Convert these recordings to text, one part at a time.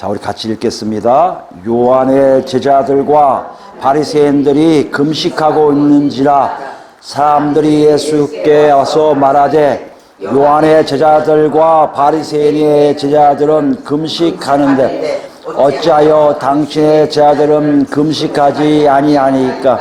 자, 우리 같이 읽겠습니다. 요한의 제자들과 바리새인들이 금식하고 있는지라 사람들이 예수께 와서 말하되 요한의 제자들과 바리새인의 제자들은 금식하는데 어찌하여 당신의 제자들은 금식하지 아니하니까?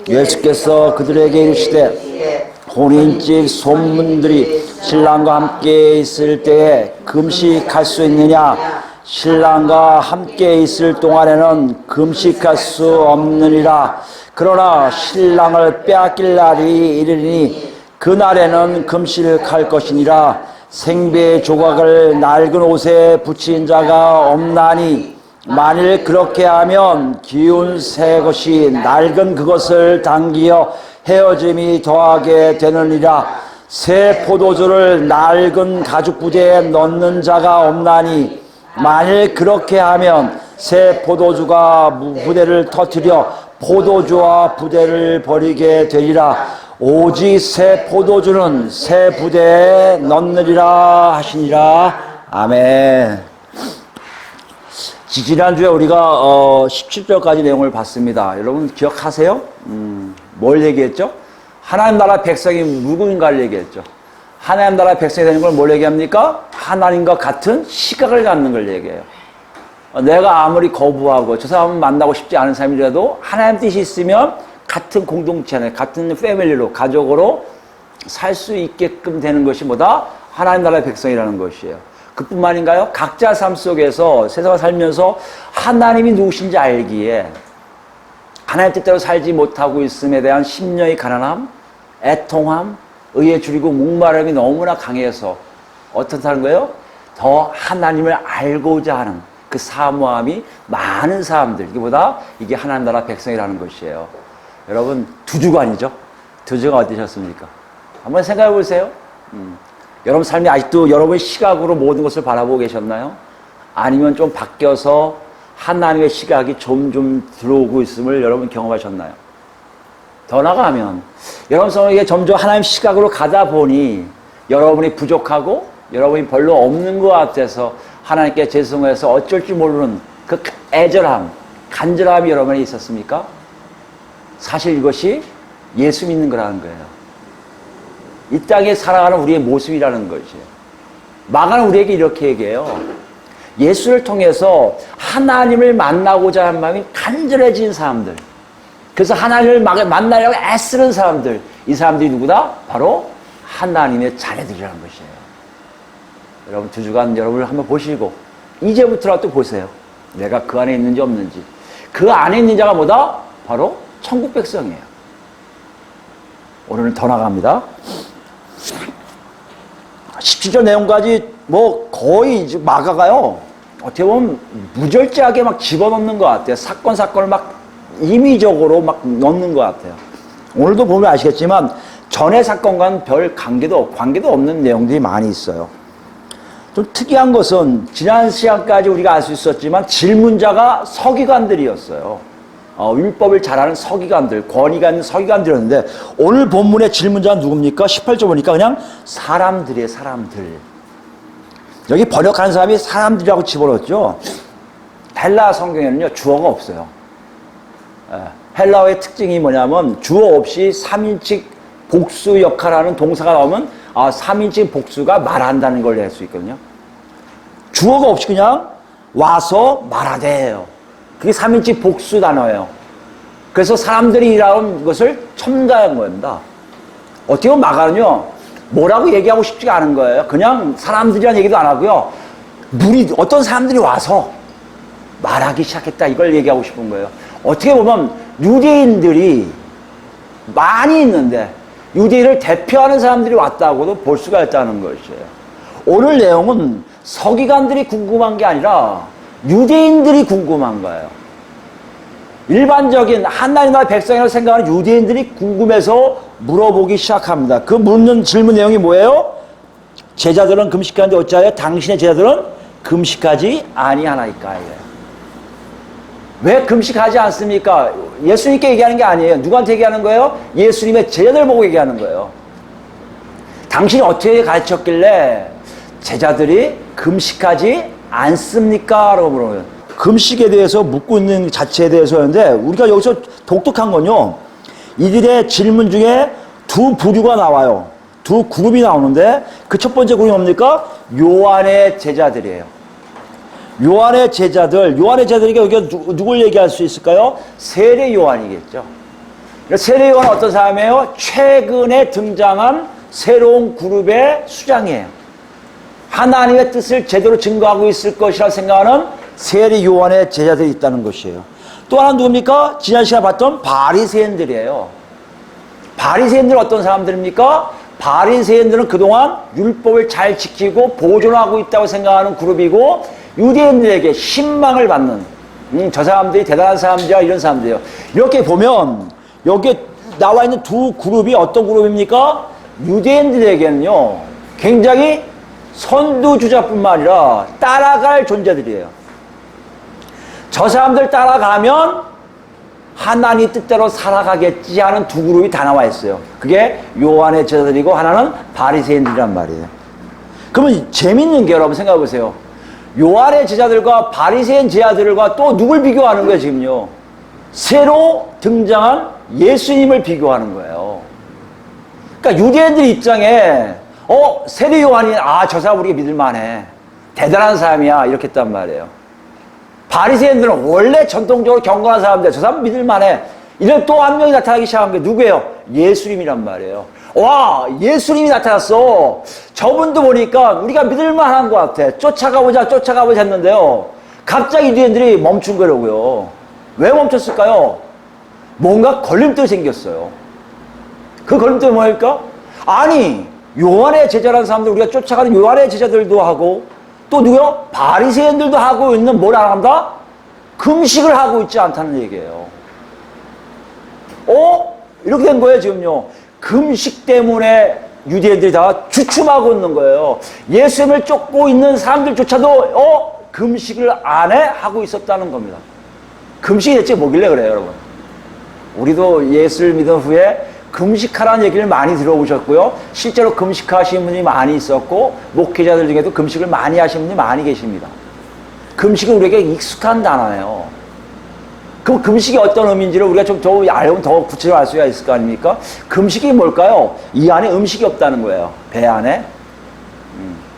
예수께서 그들에게 이르시되 혼인집 소문들이 신랑과 함께 있을 때에 금식할 수 있느냐? 신랑과 함께 있을 동안에는 금식할 수 없느니라. 그러나 신랑을 빼앗길 날이 이르니 그날에는 금식할 것이니라. 생배의 조각을 낡은 옷에 붙인 자가 없나니 만일 그렇게 하면 기운 새 것이 낡은 그것을 당기어 헤어짐이 더하게 되느니라. 새 포도주를 낡은 가죽 부대에 넣는 자가 없나니 만일 그렇게 하면 새 포도주가 부대를 터뜨려 포도주와 부대를 버리게 되리라. 오직 새 포도주는 새 부대에 넣느리라 하시니라. 아멘. 지난주에 우리가 17절까지 내용을 봤습니다. 여러분 기억하세요? 뭘 얘기했죠? 하나님 나라 백성이 누구인가를 얘기했죠. 하나님 나라 백성이 되는 걸 뭘 얘기합니까? 하나님과 같은 시각을 갖는 걸 얘기해요. 내가 아무리 거부하고 저 사람을 만나고 싶지 않은 사람이라도 하나님 뜻이 있으면 같은 공동체 안에 같은 패밀리로 가족으로 살 수 있게끔 되는 것이 뭐다? 하나님 나라의 백성이라는 것이에요. 그뿐만인가요? 각자 삶 속에서 세상을 살면서 하나님이 누구신지 알기에 하나님 뜻대로 살지 못하고 있음에 대한 심령의 가난함, 애통함, 의에 줄이고 목마름이 너무나 강해서 어떤 사는 거예요? 더 하나님을 알고자 하는 그 사모함이 많은 사람들, 이게 하나님 나라 백성이라는 것이에요. 여러분, 두 주가 아니죠? 두 주가 어떠셨습니까? 한번 생각해 보세요. 여러분 삶이 아직도 여러분의 시각으로 모든 것을 바라보고 계셨나요? 아니면 좀 바뀌어서 하나님의 시각이 좀 들어오고 있음을 여러분 경험하셨나요? 더 나아가면 여러분 속에 점점 하나님 시각으로 가다 보니 여러분이 부족하고 여러분이 별로 없는 것 같아서 하나님께 죄송해서 어쩔 줄 모르는 그 애절함, 간절함이 여러분에 있었습니까? 사실 이것이 예수 믿는 거라는 거예요. 이 땅에 살아가는 우리의 모습이라는 것이에요. 마가는 우리에게 이렇게 얘기해요. 예수를 통해서 하나님을 만나고자 하는 마음이 간절해진 사람들, 그래서 하나님을 만나려고 애쓰는 사람들, 이 사람들이 누구다? 바로 하나님의 자녀들이라는 것이에요. 여러분 두 주간 여러분을 한번 보시고 이제부터라도 보세요. 내가 그 안에 있는지 없는지. 그 안에 있는 자가 뭐다? 바로 천국 백성이에요. 오늘은 더 나갑니다. 17절 내용까지 거의 마가가요, 어떻게 보면 무절제하게 막 집어넣는 것 같아요. 사건을 막 임의적으로 막 넣는 것 같아요. 오늘도 보면 아시겠지만 전의 사건과는 별 관계도 없는 내용들이 많이 있어요. 좀 특이한 것은 지난 시간까지 우리가 알 수 있었지만 질문자가 서기관들이었어요. 율법을 잘 아는 서기관들, 권위가 있는 서기관들이었는데 오늘 본문의 질문자는 누굽니까? 18절 보니까 그냥 사람들이에요. 사람들. 여기 번역하는 사람이 사람들이라고 집어넣었죠. 헬라 성경에는요 주어가 없어요. 헬라어의 특징이 뭐냐면 주어 없이 3인칭 복수 역할하는 동사가 나오면 3인칭 복수가 말한다는 걸 낼 수 있거든요. 주어가 없이 그냥 와서 말하대요. 그게 3인칭 복수 단어예요. 그래서 사람들이 일하는 것을 첨가한 겁니다. 어떻게 보면 마가는요 뭐라고 얘기하고 싶지가 않은 거예요. 그냥 사람들이란 얘기도 안 하고요, 어떤 사람들이 와서 말하기 시작했다, 이걸 얘기하고 싶은 거예요. 어떻게 보면 유대인들이 많이 있는데 유대인을 대표하는 사람들이 왔다고도 볼 수가 있다는 것이에요. 오늘 내용은 서기관들이 궁금한 게 아니라 유대인들이 궁금한 거예요. 일반적인 하나님 나라의 백성이라고 생각하는 유대인들이 궁금해서 물어보기 시작합니다. 그 묻는 질문 내용이 뭐예요? 제자들은 금식하는데 어찌하여 당신의 제자들은 금식하지 아니하나이까요. 왜 금식하지 않습니까? 예수님께 얘기하는 게 아니에요. 누구한테 얘기하는 거예요? 예수님의 제자들 보고 얘기하는 거예요. 당신이 어떻게 가르쳤길래 제자들이 금식하지 않습니까? 라고 물어요. 금식에 대해서 묻고 있는 자체에 대해서였는데 우리가 여기서 독특한 건요. 이들의 질문 중에 두 부류가 나와요. 두 그룹이 나오는데 그 첫 번째 그룹이 뭡니까? 요한의 제자들이에요. 요한의 제자들이니까 여기가 누굴 얘기할 수 있을까요? 세례 요한이겠죠. 세례 요한은 어떤 사람이에요? 최근에 등장한 새로운 그룹의 수장이에요. 하나님의 뜻을 제대로 증거하고 있을 것이라 생각하는 세례 요한의 제자들이 있다는 것이에요. 또 하나 누굽니까? 지난 시간에 봤던 바리새인들이에요. 바리새인들은 어떤 사람들입니까? 바리새인들은 그동안 율법을 잘 지키고 보존하고 있다고 생각하는 그룹이고 유대인들에게 신망을 받는 저 사람들이 대단한 사람들이야 이런 사람들이에요. 이렇게 보면 여기에 나와 있는 두 그룹이 어떤 그룹입니까? 유대인들에게는요 굉장히 선두주자뿐만 아니라 따라갈 존재들이에요. 저 사람들 따라가면 하나님 뜻대로 살아가겠지 하는 두 그룹이 다 나와 있어요. 그게 요한의 제자들이고 하나는 바리새인들이란 말이에요. 그러면 재밌는 게 여러분 생각해 보세요. 요한의 제자들과 바리새인 제자들과 또 누굴 비교하는 거예요 지금요? 새로 등장한 예수님을 비교하는 거예요. 그러니까 유대인들 입장에 세례 요한이 저 사람 우리가 믿을만해. 대단한 사람이야 이렇게 했단 말이에요. 바리새인들은 원래 전통적으로 경건한 사람들 저 사람 믿을만해. 이런 또 한 명이 나타나기 시작한 게 누구예요? 예수님이란 말이에요. 와 예수님이 나타났어. 저분도 보니까 우리가 믿을만한 것 같아. 쫓아가보자 했는데요. 갑자기 유대인들이 멈춘 거라고요. 왜 멈췄을까요? 뭔가 걸림돌이 생겼어요. 그 걸림돌이 뭐일까? 아니 요한의 제자라는 사람들 우리가 쫓아가는 요한의 제자들도 하고 또 누구요? 바리새인들도 하고 있는 뭘 안 한다? 금식을 하고 있지 않다는 얘기예요. 이렇게 된 거예요 지금요. 금식 때문에 유대인들이 다 주춤하고 있는 거예요. 예수님을 쫓고 있는 사람들조차도 금식을 안 해? 하고 있었다는 겁니다. 금식이 대체 뭐길래 그래요 여러분? 우리도 예수를 믿은 후에 금식하라는 얘기를 많이 들어보셨고요. 실제로 금식하시는 분이 많이 있었고 목회자들 중에도 금식을 많이 하시는 분이 많이 계십니다. 금식은 우리에게 익숙한 단어예요. 그럼 금식이 어떤 의미인지를 우리가 좀 더 알면 더 구체적으로 알 수가 있을 거 아닙니까? 금식이 뭘까요? 이 안에 음식이 없다는 거예요. 배 안에.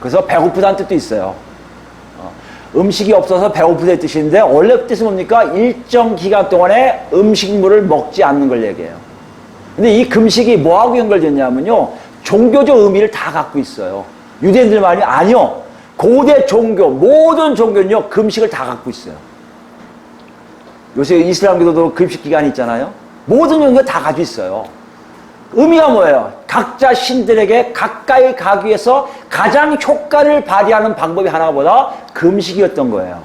그래서 배고프다는 뜻도 있어요. 음식이 없어서 배고프다는 뜻인데 원래 뜻은 뭡니까? 일정 기간 동안에 음식물을 먹지 않는 걸 얘기해요. 근데 이 금식이 뭐하고 연결됐냐면요. 종교적 의미를 다 갖고 있어요. 유대인들만이 아니요. 고대 종교, 모든 종교는요. 금식을 다 갖고 있어요. 요새 이슬람 기도도 금식 기간이 있잖아요. 모든 종교가 다 가지고 있어요. 의미가 뭐예요? 각자 신들에게 가까이 가기 위해서 가장 효과를 발휘하는 방법이 하나보다 금식이었던 거예요.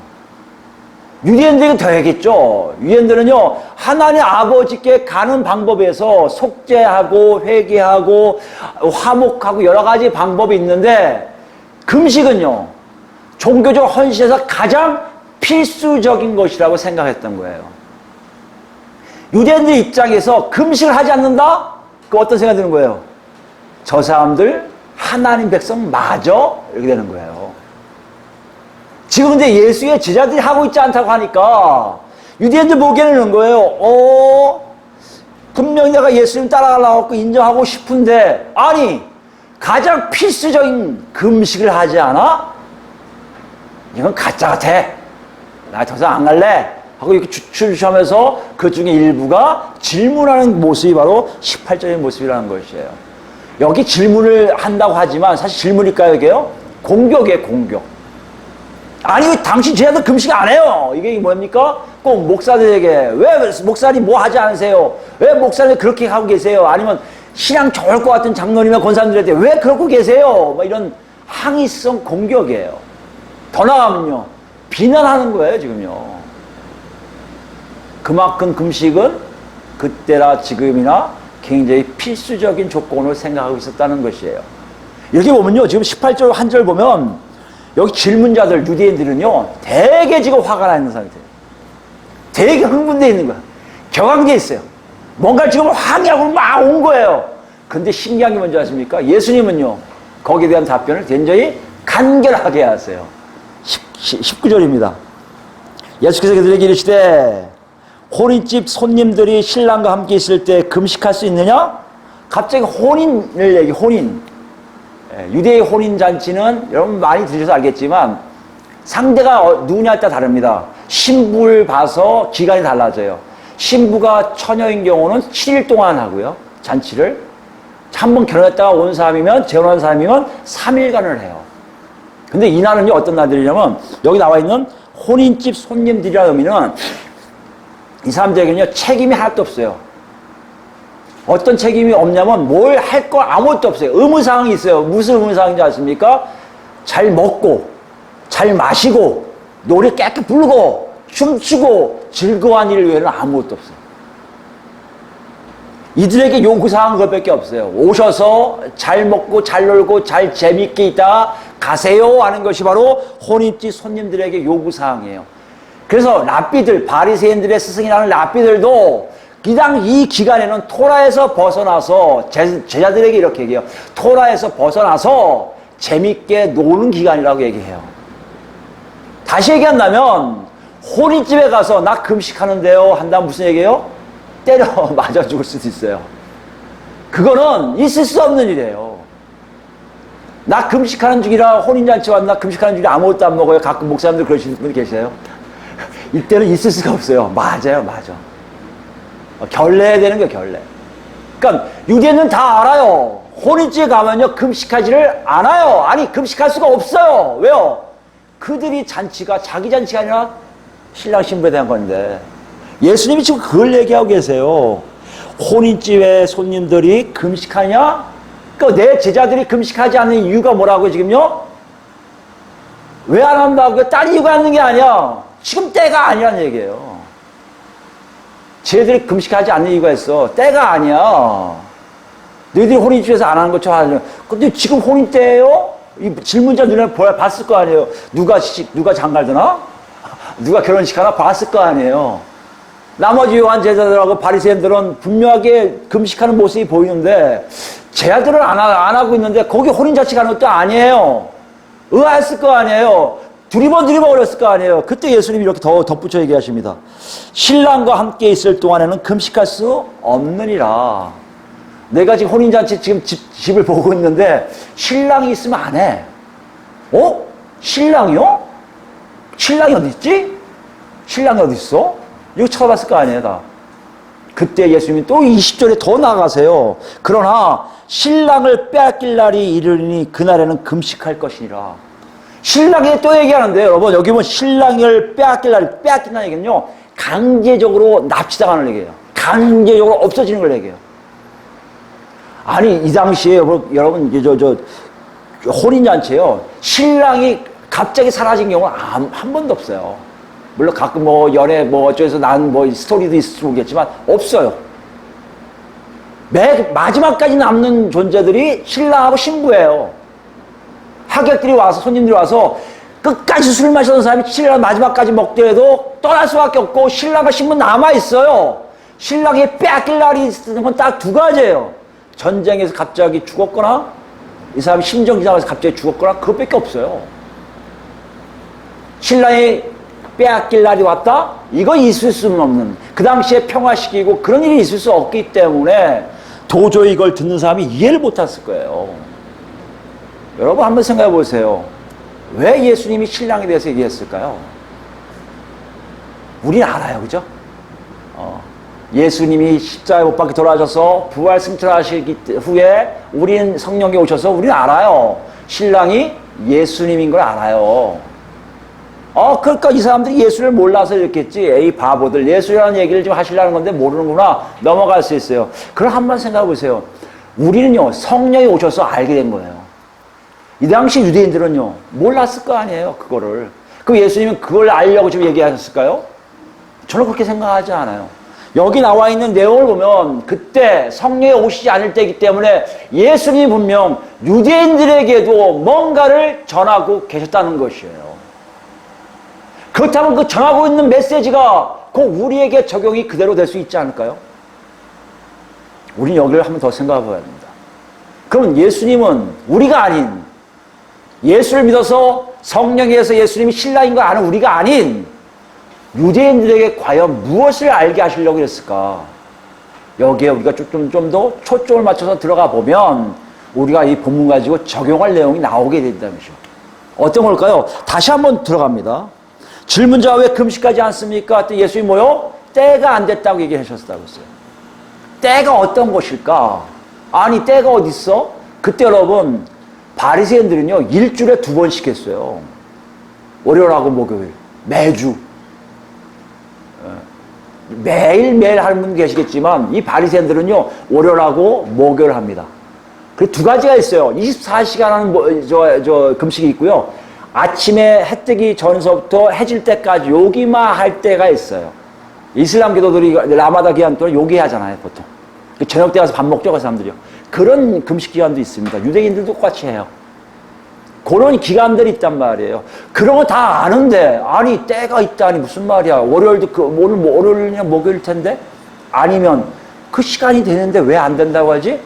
유대인들이 더했겠죠. 유대인들은요, 하나님 아버지께 가는 방법에서 속죄하고 회개하고 화목하고 여러 가지 방법이 있는데 금식은요, 종교적 헌신에서 가장 필수적인 것이라고 생각했던 거예요. 유대인들 입장에서 금식을 하지 않는다? 그 어떤 생각이 드는 거예요? 저 사람들 하나님 백성 맞아? 이렇게 되는 거예요. 지금 근데 예수의 제자들이 하고 있지 않다고 하니까 유대인들 보기에는 거예요. 분명히 내가 예수님 따라가려고 인정하고 싶은데 아니 가장 필수적인 금식을 하지 않아? 이건 가짜 같아. 나 더 이상 안 갈래. 하고 이렇게 주춤하면서 그 중에 일부가 질문하는 모습이 바로 18절의 모습이라는 것이에요. 여기 질문을 한다고 하지만 사실 질문일까요 이게요? 공격이에요 공격. 아니 왜 당신 제자들 금식 안 해요? 이게 뭡니까? 꼭 목사들에게 왜 목사님 뭐 하지 않으세요? 왜 목사님 그렇게 하고 계세요? 아니면 신앙 좋을 것 같은 장로님이나 권사님들한테 왜 그러고 계세요? 뭐 이런 항의성 공격이에요. 더 나아가면요 비난하는 거예요 지금요. 그만큼 금식은 그때나 지금이나 굉장히 필수적인 조건을 생각하고 있었다는 것이에요. 이렇게 보면요 지금 18절 한 절 보면 여기 질문자들 유대인들은요 되게 지금 화가 나 있는 상태예요. 되게 흥분되어 있는 거야. 격앙되어 있어요. 뭔가 지금 항의하고 막 온 거예요. 근데 신기한 게 뭔지 아십니까? 예수님은요 거기에 대한 답변을 굉장히 간결하게 하세요. 19절입니다. 예수께서 그들에게 이르시되 혼인집 손님들이 신랑과 함께 있을 때 금식할 수 있느냐? 갑자기 혼인을 얘기, 혼인. 유대의 혼인잔치는 여러분 많이 들으셔서 알겠지만 상대가 누구냐에 따라 다릅니다. 신부를 봐서 기간이 달라져요. 신부가 처녀인 경우는 7일 동안 하고요. 잔치를. 한번 결혼했다가 온 사람이면, 재혼한 사람이면 3일간을 해요. 근데 이 날은요, 어떤 날들이냐면, 여기 나와 있는 혼인집 손님들이라는 의미는 이 사람들에게는요, 책임이 하나도 없어요. 어떤 책임이 없냐면, 뭘 할 거 아무것도 없어요. 의무사항이 있어요. 무슨 의무사항인지 아십니까? 잘 먹고, 잘 마시고, 노래 깨끗 부르고, 춤추고, 즐거워한 일 외에는 아무것도 없어요. 이들에게 요구사항은 그것밖에 없어요. 오셔서 잘 먹고 잘 놀고 잘 재밌게 있다가 가세요 하는 것이 바로 혼인집 손님들에게 요구사항이에요. 그래서 랍비들, 바리새인들의 스승이라는 랍비들도 그냥 이 기간에는 토라에서 벗어나서 제자들에게 이렇게 얘기해요. 토라에서 벗어나서 재밌게 노는 기간이라고 얘기해요. 다시 얘기한다면 혼인집에 가서 나 금식하는데요 한다면 무슨 얘기예요? 때려 맞아 죽을 수도 있어요. 그거는 있을 수 없는 일이에요. 나 금식하는 중이라 혼인잔치 왔나 금식하는 중이라 아무것도 안 먹어요. 가끔 목사님들 그러시는 분이 계세요. 이때는 있을 수가 없어요. 맞아요, 맞아. 결례해야 되는 거예요, 결례. 그러니까 유대인은 다 알아요. 혼인집에 가면요 금식하지를 않아요. 아니 금식할 수가 없어요. 왜요? 그들이 잔치가 자기 잔치가 아니라 신랑 신부에 대한 건데 예수님이 지금 그걸 얘기하고 계세요. 혼인집에 손님들이 금식하냐? 그러니까 내 제자들이 금식하지 않는 이유가 뭐라고요, 지금요? 왜 안 한다고요? 딴 이유가 있는 게 아니야. 지금 때가 아니라는 얘기예요. 쟤들이 금식하지 않는 이유가 있어. 때가 아니야. 너희들이 혼인집에서 안 하는 것처럼 하죠. 근데 지금 혼인 때예요? 이 질문자 눈에 봤을 거 아니에요. 누가 장가드나? 누가 결혼식 하나 봤을 거 아니에요. 나머지 요한 제자들하고 바리새인들은 분명하게 금식하는 모습이 보이는데 제자들은 안 하고 있는데 거기 혼인잔치 가는 것도 아니에요. 의아했을 거 아니에요. 두리번 어렸을 거 아니에요. 그때 예수님이 이렇게 더 덧붙여 얘기하십니다. 신랑과 함께 있을 동안에는 금식할 수 없느니라. 내가 지금 혼인잔치 지금 집을 보고 있는데 신랑이 있으면 안 해. 신랑이요? 신랑이 어디 있지? 신랑이 어디 있어? 이거 쳐다봤을 거 아니에요, 다. 그때 예수님이 또 20절에 더 나아가세요. 그러나 신랑을 빼앗길 날이 이르니 그날에는 금식할 것이니라. 신랑이 또 얘기하는데요, 여러분. 여기 보면 신랑을 빼앗긴다는 얘기는요, 강제적으로 납치당하는 얘기예요. 강제적으로 없어지는 걸 얘기해요. 아니, 이 당시에 여러분, 혼인잔치에요. 신랑이 갑자기 사라진 경우는 한 번도 없어요. 물론 가끔 연애 어쩌서 난 스토리도 있을지 모르겠지만 없어요. 마지막까지 남는 존재들이 신랑하고 신부예요. 하객들이 와서 손님들이 와서 끝까지 술 마시던 사람이 신랑 마지막까지 먹더라도 떠날 수밖에 없고 신랑과 신부 남아있어요. 신랑이 빼앗길 날이 있는 건 딱 두 가지예요. 전쟁에서 갑자기 죽었거나 이 사람이 심정지상에서 갑자기 죽었거나 그것밖에 없어요. 신랑이 빼앗길 날이 왔다? 이거 있을 수는 없는, 그 당시에 평화시키고 그런 일이 있을 수 없기 때문에 도저히 이걸 듣는 사람이 이해를 못했을 거예요. 여러분 한번 생각해 보세요. 왜 예수님이 신랑에 대해서 얘기했을까요? 우린 알아요, 그죠? 예수님이 십자가에 못 박혀 돌아가셔서 부활 승천하시기 후에 우린 성령이 오셔서 우린 알아요. 신랑이 예수님인 걸 알아요. 그러니까 이 사람들이 예수를 몰라서 이랬겠지. 에이, 바보들. 예수라는 얘기를 좀 하시려는 건데 모르는구나. 넘어갈 수 있어요. 그럼 한번 생각해 보세요. 우리는요, 성령이 오셔서 알게 된 거예요. 이 당시 유대인들은요, 몰랐을 거 아니에요, 그거를. 그럼 예수님은 그걸 알려고 지금 얘기하셨을까요? 저는 그렇게 생각하지 않아요. 여기 나와 있는 내용을 보면 그때 성령이 오시지 않을 때이기 때문에 예수님이 분명 유대인들에게도 뭔가를 전하고 계셨다는 것이에요. 그렇다면 그 전하고 있는 메시지가 꼭 우리에게 적용이 그대로 될 수 있지 않을까요? 우리는 여기를 한 번 더 생각해 봐야 됩니다. 그러면 예수님은 우리가 아닌 예수를 믿어서 성령에 의해서 예수님이 신라인 거 아는 우리가 아닌 유대인들에게 과연 무엇을 알게 하시려고 했을까? 여기에 우리가 좀 더 초점을 맞춰서 들어가 보면 우리가 이 본문 가지고 적용할 내용이 나오게 된다는 것이죠. 어떤 걸까요? 다시 한번 들어갑니다. 질문자가 왜 금식하지 않습니까? 그때 예수님이 뭐요? 때가 안 됐다고 얘기하셨다고 했어요. 때가 어떤 것일까? 아니 때가 어디 있어? 그때 여러분 바리새인들은요 일주일에 2번씩 했어요. 월요일하고 목요일 매주 매일매일 하는 분 계시겠지만 이 바리새인들은요 월요일하고 목요일 합니다. 그 두 가지가 있어요. 24시간 하는 금식이 있고요. 아침에 해 뜨기 전서부터 해질 때까지 요기만 할 때가 있어요. 이슬람 기도들이 라마다 기간 동안 요기 하잖아요, 보통. 저녁 때 가서 밥 먹죠, 그 사람들이요. 그런 금식 기간도 있습니다. 유대인들도 똑같이 해요. 그런 기간들이 있단 말이에요. 그런 거 다 아는데, 아니, 때가 있다니 무슨 말이야. 월요일도 오늘 월요일이냐 목요일 텐데? 아니면 그 시간이 되는데 왜 안 된다고 하지?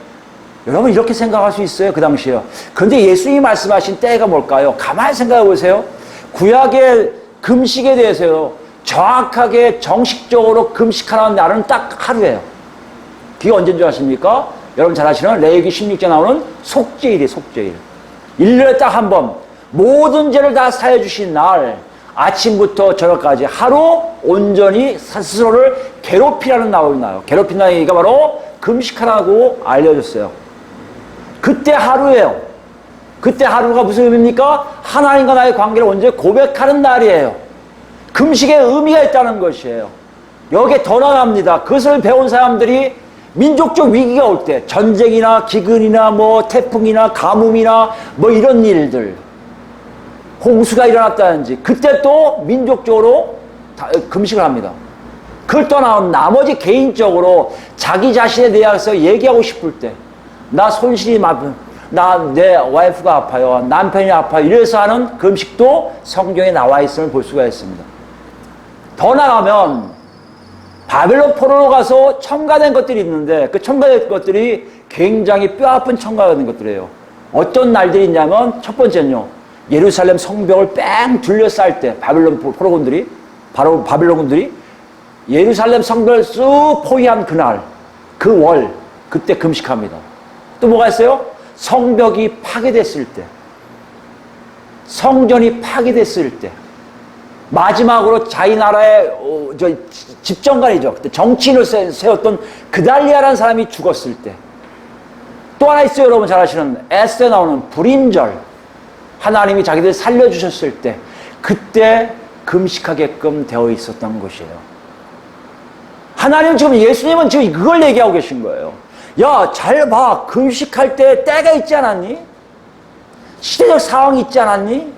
여러분 이렇게 생각할 수 있어요, 그 당시에요. 그런데 예수님이 말씀하신 때가 뭘까요? 가만히 생각해 보세요. 구약의 금식에 대해서요. 정확하게 정식적으로 금식하는 날은 딱 하루예요. 그게 언제인 줄 아십니까? 여러분 잘 아시는 레위기 16장에 나오는 속죄일이에요. 속죄일. 1년에 딱 한 번 모든 죄를 다 사해 주신 날 아침부터 저녁까지 하루 온전히 스스로를 괴롭히라는 나오는 나요. 괴롭힌다는 얘기가 바로 금식하라고 알려줬어요. 그때 하루예요. 그때 하루가 무슨 의미입니까? 하나님과 나의 관계를 온전히 고백하는 날이에요. 금식의 의미가 있다는 것이에요. 여기에 더 나갑니다. 그것을 배운 사람들이 민족적 위기가 올 때, 전쟁이나 기근이나 뭐 태풍이나 가뭄이나 뭐 이런 일들, 홍수가 일어났다든지, 그때 또 민족적으로 금식을 합니다. 그걸 떠나온 나머지 개인적으로 자기 자신에 대해서 얘기하고 싶을 때, 나 손실이 내 와이프가 아파요, 남편이 아파요, 이래서 하는 금식도 성경에 나와 있음을 볼 수가 있습니다. 더 나가면 바벨론 포로로 가서 첨가된 것들이 있는데 그 첨가된 것들이 굉장히 뼈아픈 첨가가 된 것들이에요. 어떤 날들이 있냐면 첫 번째는요. 예루살렘 성벽을 뺑 둘러쌀 때 바벨론 포로군들이 바로 바벨론군들이 예루살렘 성벽을 쑥 포위한 그날 그 월 그때 금식합니다. 또 뭐가 있어요? 성벽이 파괴됐을 때 성전이 파괴됐을 때 마지막으로 자기 나라의 집정관이죠. 그때 정치인을 세웠던 그달리아라는 사람이 죽었을 때. 또 하나 있어요. 여러분 잘 아시는 에스더에 나오는 불임절. 하나님이 자기들 살려주셨을 때 그때 금식하게끔 되어 있었던 것이에요. 하나님은 지금 예수님은 지금 그걸 얘기하고 계신 거예요. 야, 잘 봐. 금식할 때 때가 있지 않았니? 시대적 상황이 있지 않았니?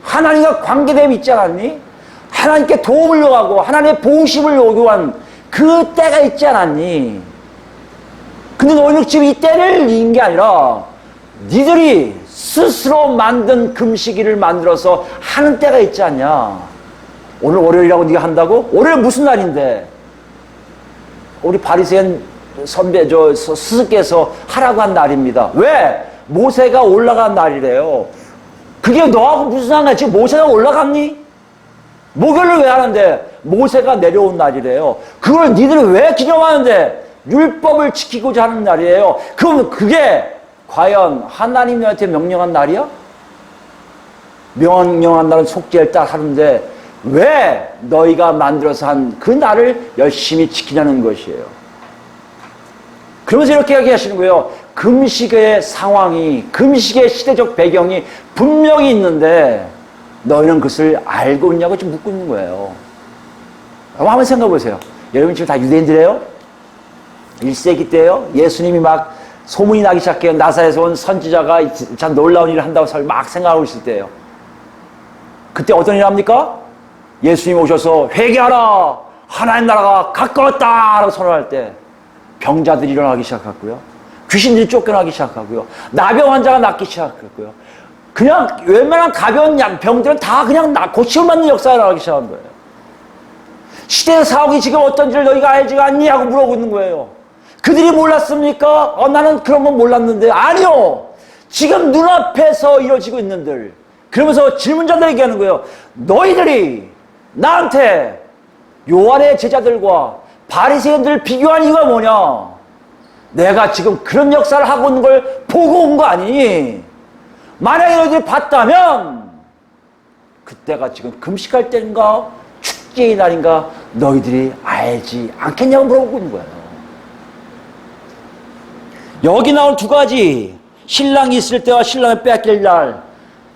하나님과 관계됨이 있지 않았니? 하나님께 도움을 요구하고 하나님의 보호심을 요구한 그 때가 있지 않았니? 근데 너희는 지금 이 때를 이긴 게 아니라 니들이 스스로 만든 금식일을 만들어서 하는 때가 있지 않냐? 오늘 월요일이라고 네가 한다고? 월요일 무슨 날인데? 우리 바리새인 선배 스승께서 하라고 한 날입니다. 왜? 모세가 올라간 날이래요. 그게 너하고 무슨 상관이야? 지금 모세가 올라갔니? 목요일을 왜 하는데? 모세가 내려온 날이래요. 그걸 니들이 왜 기념하는데? 율법을 지키고자 하는 날이에요. 그럼 그게 과연 하나님이 너한테 명령한 날이야? 명령한 날은 속죄일 딱 하는데 왜 너희가 만들어서 한 그 날을 열심히 지키냐는 것이에요. 그러면서 이렇게 얘기하시는 거예요. 금식의 상황이, 금식의 시대적 배경이 분명히 있는데 너희는 그것을 알고 있냐고 지금 묻고 있는 거예요. 한번 생각해 보세요. 여러분 지금 다 유대인들이에요? 1세기 때요. 예수님이 막 소문이 나기 시작해요. 나사렛에서 온 선지자가 참 놀라운 일을 한다고 막 생각하고 있을 때예요. 그때 어떤 일을 합니까? 예수님이 오셔서 회개하라! 하나님 나라가 가까웠다! 라고 선언할 때 병자들이 일어나기 시작했고요. 귀신들이 쫓겨나기 시작하고요. 나병 환자가 낫기 시작했고요. 그냥 웬만한 가벼운 병들은 다 그냥 고침을 맞는 역사가 나가기 시작한 거예요. 시대의 사옥이 지금 어떤지를 너희가 알지 않니? 하고 물어보고 있는 거예요. 그들이 몰랐습니까? 나는 그런 건 몰랐는데. 아니요! 지금 눈앞에서 이루어지고 있는들. 그러면서 질문자들에게 하는 거예요. 너희들이 나한테 요한의 제자들과 바리새인들을 비교한 이유가 뭐냐? 내가 지금 그런 역사를 하고 있는 걸 보고 온 거 아니니? 만약에 너희들이 봤다면 그때가 지금 금식할 때인가 축제의 날인가 너희들이 알지 않겠냐고 물어보고 있는 거예요. 여기 나온 두 가지, 신랑이 있을 때와 신랑을 빼앗길 날.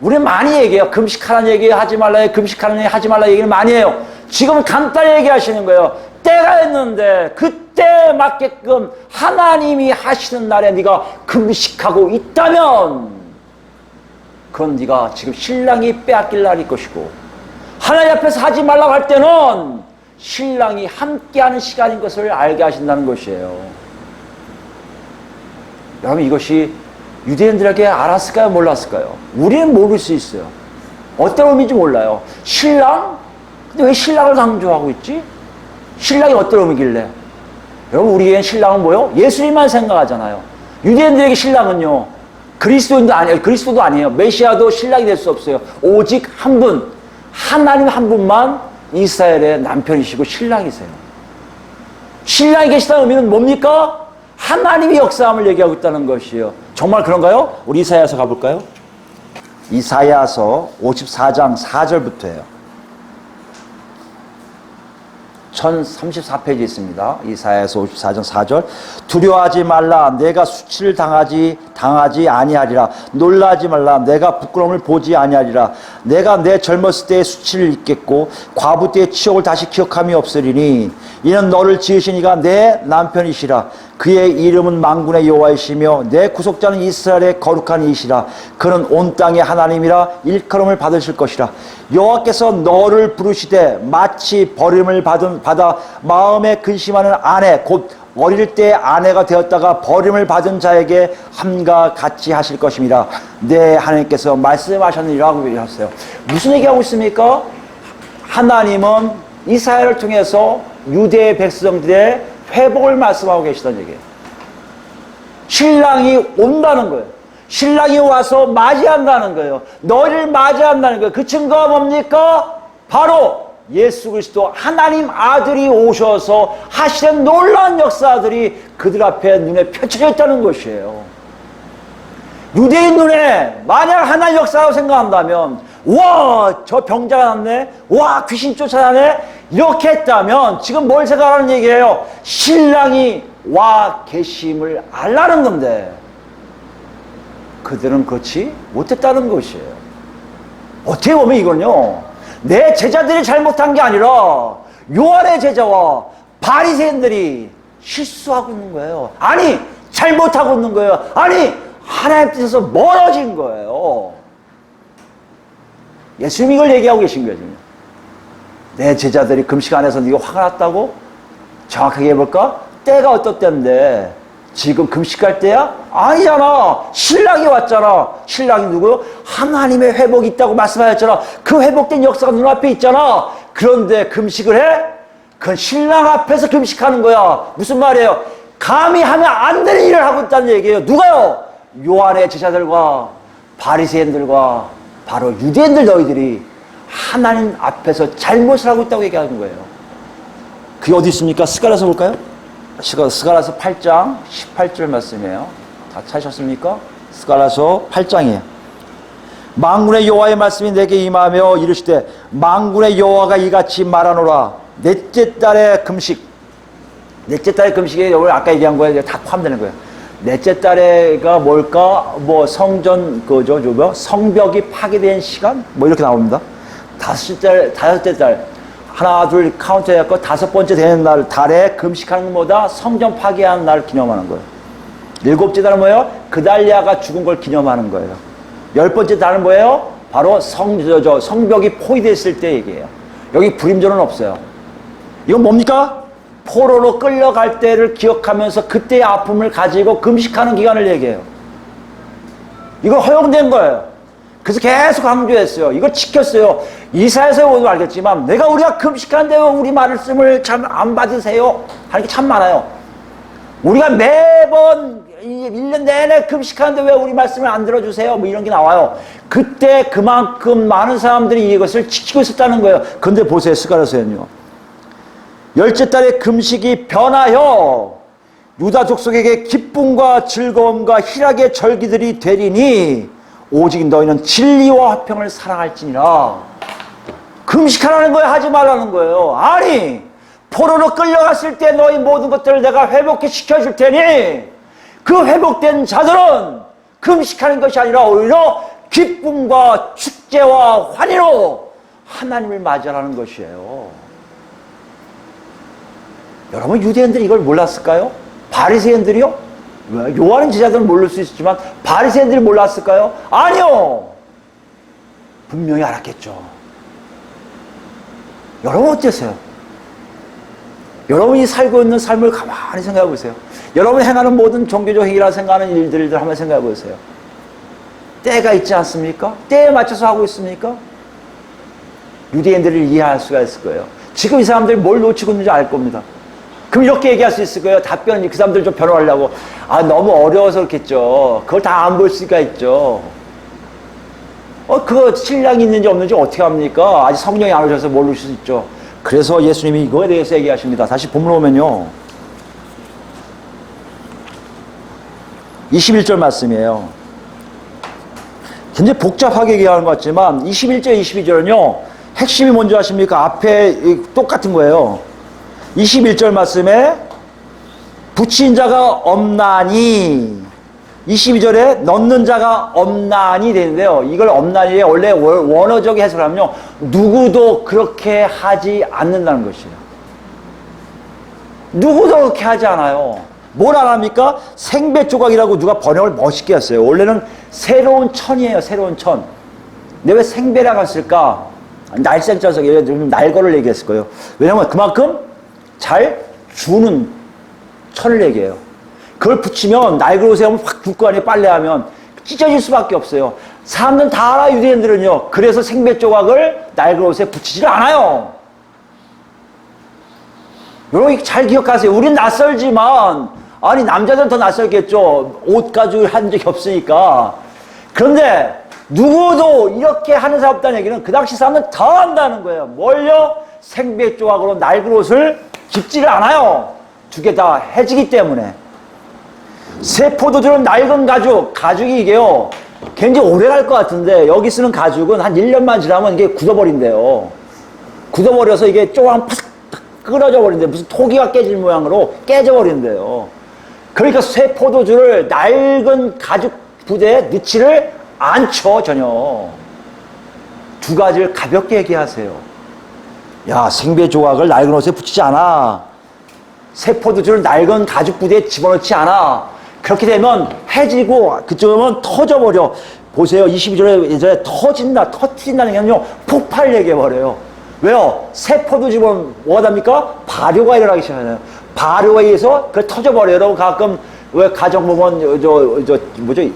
우리 많이 얘기해요. 금식하라는 얘기 하지 말라, 금식하라는 얘기 하지 말라 얘기를 많이 해요. 지금은 간단히 얘기하시는 거예요. 때가 있는데 그때에 맞게끔 하나님이 하시는 날에 네가 금식하고 있다면 그건 네가 지금 신랑이 빼앗길 날일 것이고, 하나님 앞에서 하지 말라고 할 때는 신랑이 함께하는 시간인 것을 알게 하신다는 것이에요. 여러분, 이것이 유대인들에게 알았을까요? 몰랐을까요? 우리는 모를 수 있어요. 어떤 의미인지 몰라요. 신랑? 근데 왜 신랑을 강조하고 있지? 신랑이 어떤 의미길래? 여러분, 우리에겐 신랑은 뭐요? 예수님만 생각하잖아요. 유대인들에게 신랑은요, 그리스도인도 아니에요. 그리스도도 아니에요. 메시아도 신랑이 될 수 없어요. 오직 한 분, 하나님 한 분만 이스라엘의 남편이시고 신랑이세요. 신랑이 계시다는 의미는 뭡니까? 하나님의 역사함을 얘기하고 있다는 것이에요. 정말 그런가요? 우리 이사야서 가볼까요? 이사야서 54장 4절부터예요. 1034페이지 있습니다. 이사야서 54장 4절. 두려워하지 말라. 내가 수치를 당하지 아니하리라. 놀라지 말라. 내가 부끄러움을 보지 아니하리라. 내가 내 젊었을 때의 수치를 잊겠고 과부 때의 치욕을 다시 기억함이 없으리니 이는 너를 지으신 이가 내 남편이시라. 그의 이름은 만군의 여호와이시며 내 구속자는 이스라엘의 거룩한 이시라. 그는 온 땅의 하나님이라. 일컬음을 받으실 것이라. 여호와께서 너를 부르시되 마치 버림을 받아 마음에 근심하는 아내 곧 어릴 때 아내가 되었다가 버림을 받은 자에게 함과 같이 하실 것입니다. 내 하나님께서 말씀하셨느니라고 하셨어요. 무슨 얘기하고 있습니까? 하나님은 이스라엘을 통해서 유대 백성들의 회복을 말씀하고 계시다는 얘기예요. 신랑이 온다는 거예요. 신랑이 와서 맞이한다는 거예요. 너를 맞이한다는 거예요. 그 증거가 뭡니까? 바로 예수 그리스도 하나님 아들이 오셔서 하시는 놀라운 역사들이 그들 앞에 눈에 펼쳐져 있다는 것이에요. 유대인 눈에 만약 하나님 역사라고 생각한다면, 와, 저 병자가 났네, 와, 귀신 쫓아다네, 이렇게 했다면 지금 뭘 생각하는 얘기예요? 신랑이 와 계심을 알라는 건데 그들은 그렇지 못했다는 것이에요. 어떻게 보면 이건요, 내 제자들이 잘못한 게 아니라 요한의 제자와 바리새인들이 실수하고 있는 거예요. 아니, 잘못하고 있는 거예요. 아니, 하나님 뜻에서 멀어진 거예요. 예수님이 이걸 얘기하고 계신 거예요. 지금. 내 제자들이 금식 안 해서 네가 화가 났다고? 정확하게 해볼까? 때가 어떤 때인데 지금 금식할 때야? 아니잖아. 신랑이 왔잖아. 신랑이 누구요? 하나님의 회복이 있다고 말씀하셨잖아. 그 회복된 역사가 눈앞에 있잖아. 그런데 금식을 해? 그건 신랑 앞에서 금식하는 거야. 무슨 말이에요? 감히 하면 안 되는 일을 하고 있다는 얘기예요. 누가요? 요한의 제자들과 바리새인들과 바로 유대인들 너희들이 하나님 앞에서 잘못을 하고 있다고 얘기하는 거예요. 그게 어디 있습니까? 스가랴서 볼까요? 스가랴서 8장 18절 말씀이에요. 다 찾으셨습니까? 스가랴서 8장이에요. 만군의 여호와의 말씀이 내게 임하며 이르시되 만군의 여호와가 이같이 말하노라. 넷째 달의 금식. 넷째 달의 금식에 여기 아까 얘기한 거에 다 포함되는 거예요. 넷째 달에가 뭘까? 뭐 성전 성벽이 파괴된 시간? 뭐 이렇게 나옵니다. 다섯째 달 하나 둘 카운트 해갖고 5번째 되는 날 달에 금식하는 것보다 성전 파괴한 날 기념하는 거예요. 7째 달은 뭐예요? 그달리아가 죽은 걸 기념하는 거예요. 10번째 달은 뭐예요? 바로 성벽이 포위됐을 때 얘기예요. 여기 불임절은 없어요. 이건 뭡니까? 포로로 끌려갈 때를 기억하면서 그때의 아픔을 가지고 금식하는 기간을 얘기해요. 이거 허용된 거예요. 그래서 계속 강조했어요. 이걸 지켰어요. 이사야서에 오도 알겠지만 우리가 금식하는데 왜 우리 말씀을 참 안 받으세요? 하는 게 참 많아요. 우리가 매번 예수님 1년 내내 금식하는데 왜 우리 말씀을 안 들어주세요? 뭐 이런 게 나와요. 그때 그만큼 많은 사람들이 이것을 지키고 있었다는 거예요. 근데 보세요. 스가랴서는요. 열째 달에 금식이 변하여 유다 족속에게 기쁨과 즐거움과 희락의 절기들이 되리니 오직 너희는 진리와 화평을 사랑할지니라. 금식하라는 거예요? 하지 말라는 거예요? 아니, 포로로 끌려갔을 때 너희 모든 것들을 내가 회복해 시켜줄 테니 그 회복된 자들은 금식하는 것이 아니라 오히려 기쁨과 축제와 환희로 하나님을 맞이하라는 것이에요. 여러분, 유대인들이 이걸 몰랐을까요? 바리새인들이요? 요한은 제자들은 모를 수 있었지만 바리새인들이 몰랐을까요? 아니요. 분명히 알았겠죠. 여러분 어땠어요? 여러분이 살고 있는 삶을 가만히 생각해 보세요. 여러분이 행하는 모든 종교적 행위라 생각하는 일들을 한번 생각해 보세요. 때가 있지 않습니까? 때에 맞춰서 하고 있습니까? 유대인들을 이해할 수가 있을 거예요. 지금 이 사람들이 뭘 놓치고 있는지 알 겁니다. 그럼 이렇게 얘기할 수 있을 거예요. 답변은 그 사람들 좀 변호하려고. 아, 너무 어려워서 그렇겠죠. 그걸 다 안 볼 수가 있죠. 그거 신랑이 있는지 없는지 어떻게 합니까? 아직 성령이 안 오셔서 모를 수 있죠. 그래서 예수님이 이거에 대해서 얘기하십니다. 다시 본문 오면요. 21절 말씀이에요. 굉장히 복잡하게 얘기하는 것 같지만 21절, 22절은요. 핵심이 뭔지 아십니까? 앞에 똑같은 거예요. 21절 말씀에 붙인 자가 없나니 22절에 넣는 자가 없나니 되는데요. 이걸 없나니에 원래 원어적 해석하면요. 누구도 그렇게 하지 않는다는 것이에요. 누구도 그렇게 하지 않아요. 뭘 안 합니까? 생배 조각이라고 누가 번역을 멋있게 했어요. 원래는 새로운 천이에요. 새로운 천. 근데 왜 생배라고 했을까? 날생자석 날거를 얘기했을 거예요. 왜냐면 그만큼 잘 주는 천을 얘기해요. 그걸 붙이면 날그릇에 하면 확 붓고 안에 빨래하면 찢어질 수밖에 없어요. 사람들은 다 알아, 유대인들은요. 그래서 생배 조각을 날그릇에 붙이질 않아요. 여러분 잘 기억하세요. 우린 낯설지만 아니 남자들은 더 낯설겠죠. 옷 가지고 한 적이 없으니까. 그런데 누구도 이렇게 하는 사람 없다는 얘기는 그 당시 사람은 다 한다는 거예요. 뭘요? 생배 조각으로 날그릇을 깁지를 않아요. 두 개 다 해지기 때문에. 새 포도주는 낡은 가죽이 이게요. 굉장히 오래 갈 것 같은데 여기 쓰는 가죽은 한 1년만 지나면 이게 굳어버린대요. 굳어버려서 이게 쪼랑 파삭 끊어져 버린대. 무슨 토기가 깨질 모양으로 깨져버린대요. 그러니까 새 포도주를 낡은 가죽 부대에 넣지를 않죠, 전혀. 두 가지를 가볍게 얘기하세요. 야, 생배 조각을 낡은 옷에 붙이지 않아. 새 포도주를 낡은 가죽 부대에 집어넣지 않아. 그렇게 되면 해지고 그쪽은 터져버려. 보세요. 22절에 예전에 터트린다는 게 아니라 폭발 얘기해버려요. 왜요? 새 포도주면 뭐가 답니까? 발효가 일어나기 시작하잖아요. 발효에 의해서 그걸 터져버려요. 여러분 가끔 왜 가정 보면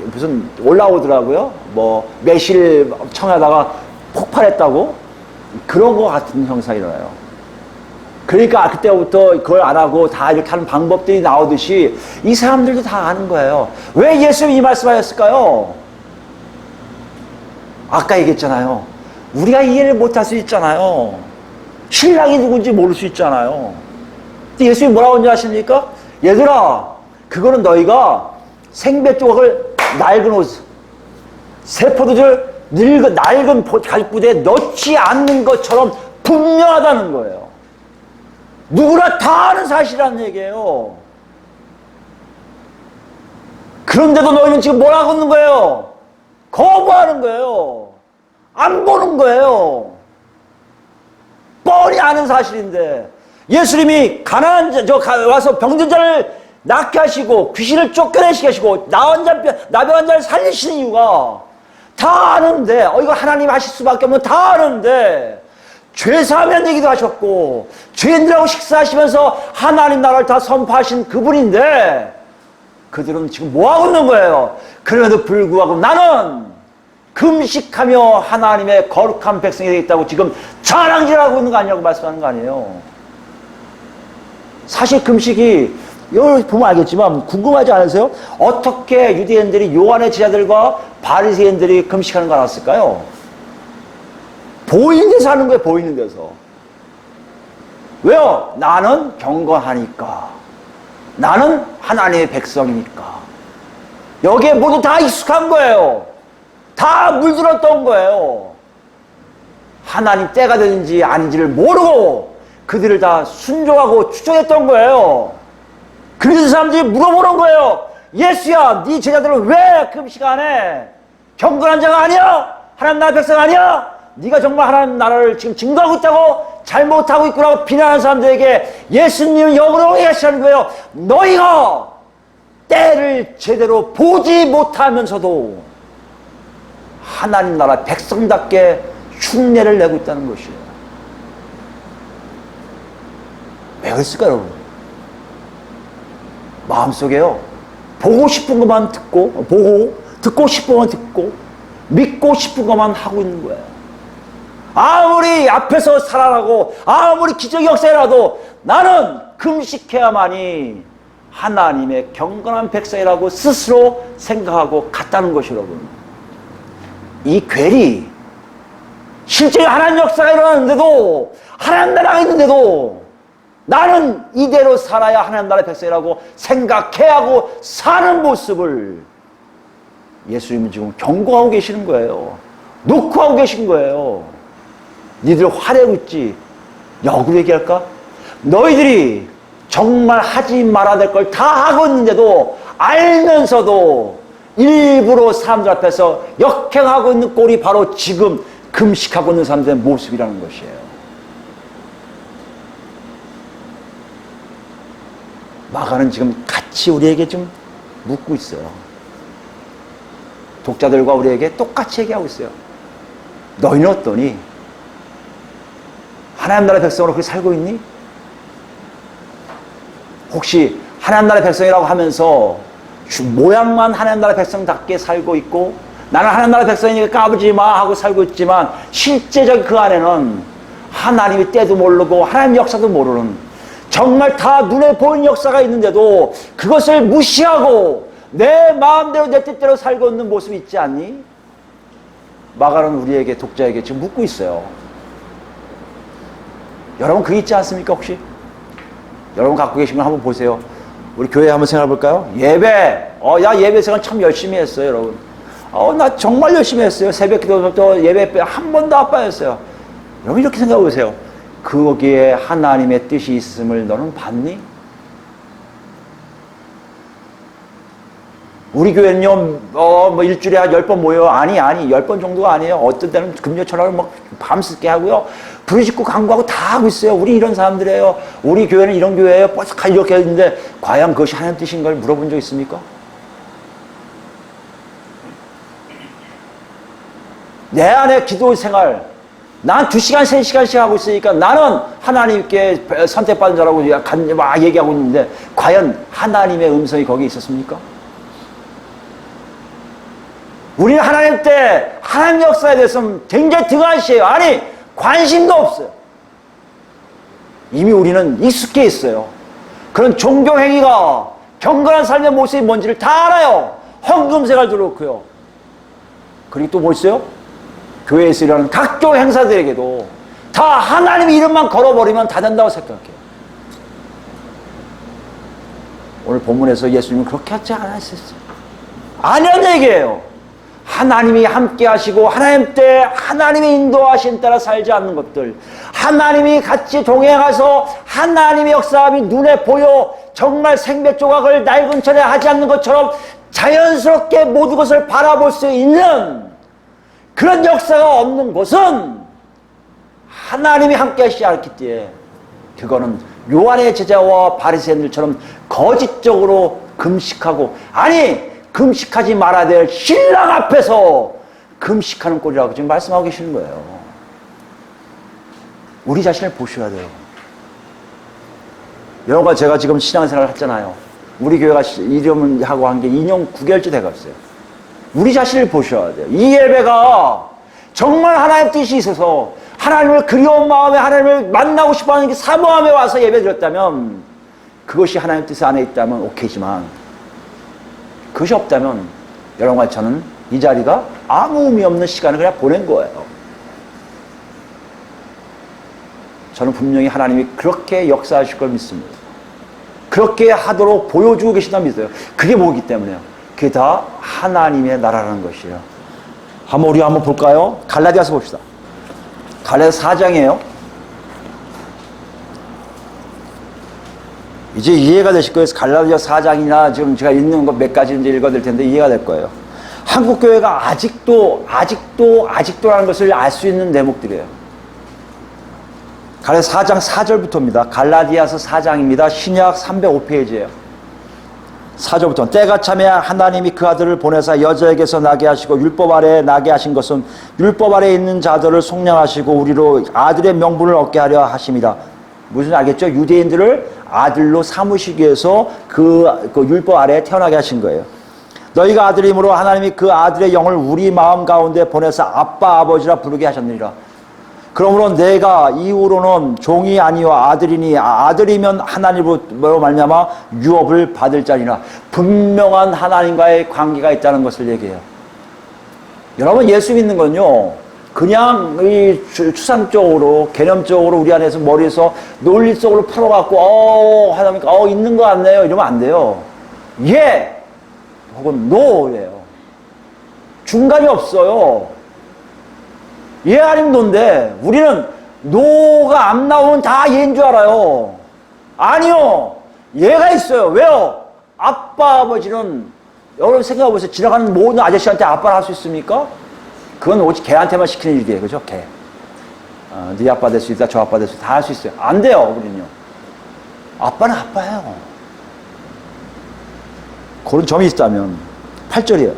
무슨 올라오더라고요. 뭐 매실 청하다가 폭발했다고? 그런 거 같은 형상이 일어나요. 그러니까 그때부터 그걸 안 하고 다 이렇게 하는 방법들이 나오듯이 이 사람들도 다 아는 거예요. 왜 예수님이 이 말씀하셨을까요? 아까 얘기했잖아요. 우리가 이해를 못할 수 있잖아요. 신랑이 누군지 모를 수 있잖아요. 근데 예수님이 뭐라고 하는지 아십니까? 얘들아, 그거는 너희가 생배 조각을 낡은 옷, 새 포도주를 낡은 가죽 부대에 넣지 않는 것처럼 분명하다는 거예요. 누구나 다 아는 사실이라는 얘기예요. 그런데도 너희는 지금 뭐라고 하는 거예요? 거부하는 거예요. 안 보는 거예요. 뻔히 아는 사실인데 예수님이 와서 병든 자를 낫게 하시고 귀신을 쫓겨내시게 하시고 나병한 자를 살리시는 이유가 다 아는데 이거 하나님 하실 수밖에 없는 다 아는데 죄사하면 얘기도 하셨고 죄인들하고 식사하시면서 하나님 나라를 다 선포하신 그분인데 그들은 지금 뭐하고 있는 거예요? 그럼에도 불구하고 나는 금식하며 하나님의 거룩한 백성이 되겠다고 지금 자랑질하고 있는 거 아니냐고 말씀하는 거 아니에요. 사실 금식이 이걸 보면 알겠지만 궁금하지 않으세요? 어떻게 유대인들이 요한의 제자들과 바리새인들이 금식하는 걸 알았을까요? 보이는 데서 하는 거예요. 보이는 데서. 왜요? 나는 경건하니까. 나는 하나님의 백성이니까. 여기에 모두 다 익숙한 거예요. 다 물들었던 거예요. 하나님 때가 되는지 아닌지를 모르고 그들을 다 순종하고 추종했던 거예요. 그래서 사람들이 물어보는 거예요. 예수야, 네 제자들은 왜 금식 안 해? 경건한 자가 아니야? 하나님 나라 백성 아니야? 네가 정말 하나님 나라를 지금 증거하고 있다고 잘못하고 있구나 비난하는 사람들에게 예수님은 역으로 얘기하시는 거예요. 너희가 때를 제대로 보지 못하면서도 하나님 나라 백성답게 흉내를 내고 있다는 것이에요. 왜 그랬을까요, 여러분? 마음속에요. 보고 싶은 것만 듣고 싶은 것만 듣고, 믿고 싶은 것만 하고 있는 거예요. 아무리 앞에서 살아라고, 아무리 기적이 역사라도 나는 금식해야만이 하나님의 경건한 백성이라고 스스로 생각하고 갔다는 것이 여러분. 이 괴리, 실제 하나님 역사가 일어나는데도, 하나님 나라가 있는데도 나는 이대로 살아야 하나님 나라의 백성이라고 생각해야 하고 사는 모습을 예수님은 지금 경고하고 계시는 거예요. 놓고 하고 계신 거예요. 니들 화내고 있지. 역으로 얘기할까? 너희들이 정말 하지 말아야 될 걸 다 하고 있는데도 알면서도 일부러 사람들 앞에서 역행하고 있는 꼴이 바로 지금 금식하고 있는 사람들의 모습이라는 것이에요. 마가는 지금 같이 우리에게 좀 묻고 있어요. 독자들과 우리에게 똑같이 얘기하고 있어요. 너희는 어떠니? 하나님 나라의 백성으로 그렇게 살고 있니? 혹시 하나님 나라의 백성이라고 하면서 모양만 하나님 나라의 백성답게 살고 있고 나는 하나님 나라의 백성이니까 까부지 마 하고 살고 있지만 실제적 그 안에는 하나님의 때도 모르고 하나님의 역사도 모르는 정말 다 눈에 보이는 역사가 있는데도 그것을 무시하고 내 마음대로 내 뜻대로 살고 있는 모습이 있지 않니? 마가는 우리에게 독자에게 지금 묻고 있어요. 여러분 그게 있지 않습니까 혹시? 여러분 갖고 계신 걸 한번 보세요. 우리 교회 한번 생각해 볼까요? 예배. 야 예배 생활 참 열심히 했어요 여러분. 나 정말 열심히 했어요. 새벽 기도부터 예배 한 번도 안 빠졌어요. 여러분 이렇게 생각해 보세요. 거기에 하나님의 뜻이 있음을 너는 봤니? 우리 교회는요, 뭐 일주일에 한 10번 모여요. 아니, 10번 정도가 아니에요. 어떤 때는 금요철학을 막 밤새게 하고요. 부르짖고 간구하고 다 하고 있어요. 우리 이런 사람들이에요. 우리 교회는 이런 교회예요. 벌써 이렇게 했는데, 과연 그것이 하나님 뜻인 걸 물어본 적 있습니까? 내 안에 기도 생활, 난 2시간, 3시간씩 하고 있으니까 나는 하나님께 선택받은 자라고 막 얘기하고 있는데, 과연 하나님의 음성이 거기에 있었습니까? 우리는 하나님 때 하나님 역사에 대해서는 굉장히 등한시해요. 아니 관심도 없어요. 이미 우리는 익숙해 있어요. 그런 종교행위가 경건한 삶의 모습이 뭔지를 다 알아요. 헌금생활도 그렇고요. 그리고 또 뭐 있어요? 교회에서 일하는 각종 행사들에게도 다 하나님 이름만 걸어버리면 다 된다고 생각해요. 오늘 본문에서 예수님은 그렇게 하지 않았었어요. 아니라는 얘기예요. 하나님이 함께 하시고 하나님 때 하나님의 인도하신 따라 살지 않는 것들, 하나님이 같이 동행해서 하나님의 역사함이 눈에 보여 정말 생배 조각을 날 근처에 하지 않는 것처럼 자연스럽게 모든 것을 바라볼 수 있는 그런 역사가 없는 곳은 하나님이 함께 하시지 않기 때문에 그거는 요한의 제자와 바리새인들처럼 거짓적으로 금식하고, 아니 금식하지 말아야 될 신랑 앞에서 금식하는 꼴이라고 지금 말씀하고 계시는 거예요. 우리 자신을 보셔야 돼요. 여러분과 제가 지금 신앙생활을 했잖아요. 우리 교회가 이름을 하고 한 게 2년 9개월째 돼갔어요. 우리 자신을 보셔야 돼요. 이 예배가 정말 하나님의 뜻이 있어서 하나님을 그리운 마음에 하나님을 만나고 싶어하는 게 사모함에 와서 예배 드렸다면 그것이 하나님 뜻 안에 있다면 오케이지만 그것이 없다면 여러분과 저는 이 자리가 아무 의미 없는 시간을 그냥 보낸 거예요. 저는 분명히 하나님이 그렇게 역사하실 걸 믿습니다. 그렇게 하도록 보여주고 계신다 믿어요. 그게 뭐기 때문에요? 그게 다 하나님의 나라라는 것이에요. 우리 한번 볼까요? 갈라디아서 봅시다. 갈라디아서 4장이에요. 이제 이해가 되실 거예요. 갈라디아서 4장이나 지금 제가 읽는 거 몇 가지 이제 읽어야 될 텐데 이해가 될 거예요. 한국 교회가 아직도라는 것을 알 수 있는 대목들이에요. 갈라디아서 4장 4절부터입니다. 갈라디아서 4장입니다. 신약 305페이지예요. 4절부터 때가 차매 하나님이 그 아들을 보내사 여자에게서 나게 하시고 율법 아래에 나게 하신 것은 율법 아래에 있는 자들을 속량하시고 우리로 아들의 명분을 얻게 하려 하십니다. 무슨 알겠죠? 유대인들을 아들로 삼으시기 위해서 그 율법 아래에 태어나게 하신 거예요. 너희가 아들이므로 하나님이 그 아들의 영을 우리 마음 가운데 보내사 아빠 아버지라 부르게 하셨느니라. 그러므로 내가 이후로는 종이 아니요 아들이니 아들이면 하나님으로 말미암아 유업을 받을 자니라. 분명한 하나님과의 관계가 있다는 것을 얘기해요. 여러분 예수 믿는 건요 그냥 이 추상적으로 개념적으로 우리 안에서 머리에서 논리적으로 풀어갖고 하다보니까 있는 거 같네요 이러면 안 돼요. 예 혹은 노예요. 중간이 없어요. 예 아니면 노인데 우리는 노가 안 나오면 다 예인 줄 알아요. 아니요. 예가 있어요. 왜요? 아빠 아버지는 여러분 생각해 보세요. 지나가는 모든 아저씨한테 아빠를 할 수 있습니까? 그건 오직 걔한테만 시키는 일이에요. 그죠? 걔. 네 아빠 될 수 있다. 저 아빠 될 수 있다. 다 할 수 있어요. 안 돼요. 우리는요. 아빠는 아빠예요. 그런 점이 있다면 8절이에요.